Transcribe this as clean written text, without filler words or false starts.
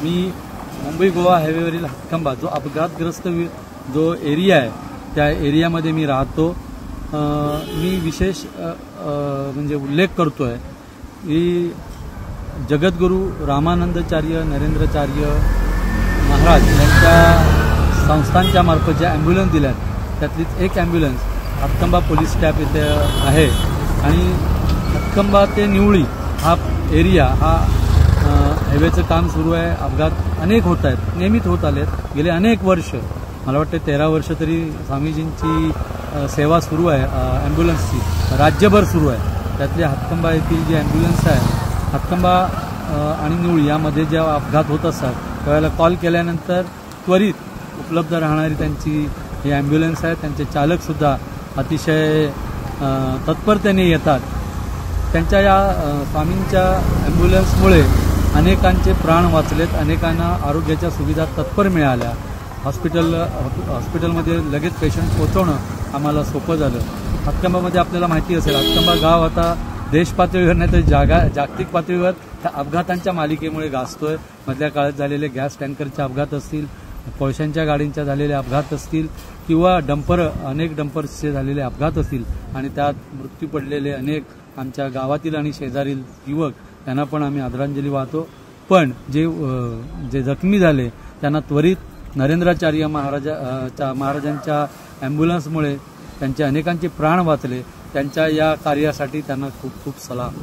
मी मुंबई गोवा हायवेवरील हातखंबा जो अपघातग्रस्त जो एरिया आहे त्या एरियामध्ये मी राहतो। मी विशेष म्हणजे उल्लेख करतोय की जगद्गुरू रामानंदाचार्य नरेंद्राचार्य महाराज यांच्या संस्थांच्या मार्फत ज्या ॲम्ब्युलन्स दिल्यात त्यातलीच एक ॲम्ब्युलन्स हातखंबा पोलीस स्टॅप इथे आहे आणि हातखंबा ते निवळी हा एरिया हा हायवेचं काम सुरू आहे। अपघात अनेक होत आहेत, नियमित होत आलेत गेले अनेक वर्ष। मला वाटतं 13 वर्ष तरी स्वामीजींची सेवा सुरू आहे ॲम्ब्युलन्सची, राज्यभर सुरू आहे। त्यातली हातखंबा येथील जी ॲम्ब्युलन्स आहे हातखंबा आणि निवळी यामध्ये जेव्हा अपघात होत असतात त्यावेळेला कॉल केल्यानंतर त्वरित उपलब्ध राहणारी त्यांची ही ॲम्ब्युलन्स आहे। त्यांचे चालकसुद्धा अतिशय तत्परतेने येतात। त्यांच्या या स्वामींच्या ॲम्ब्युलन्समुळे अनेकांचे प्राण वाचलेत, अनेकांना आरोग्याच्या सुविधा तत्पर मिळाल्या। हॉस्पिटलमध्ये लगेच पेशंट पोहोचवणं आम्हाला सोपं झालं। हातखंबामध्ये आपल्याला माहिती असेल हातखंबा गाव आता देश पातळीवर नाही तर जागतिक पातळीवर त्या अपघातांच्या मालिकेमुळे गाजतोय। मधल्या काळात झालेले गॅस टँकरचे अपघात असतील, कोळशांच्या गाडींच्या झालेले अपघात असतील किंवा अनेक डंपर्सचे झालेले अपघात असतील आणि त्यात मृत्यू पडलेले अनेक आमच्या गावातील आणि शेजारील युवक त्यांना पण आम्ही आदरांजली वाहतो। पण जे जखमी झाले त्यांना त्वरित नरेंद्राचार्य महाराजांच्या ॲम्ब्युलन्समुळे त्यांचे अनेकांचे प्राण वाचले। त्यांच्या या कार्यासाठी त्यांना खूप खूप सलाम।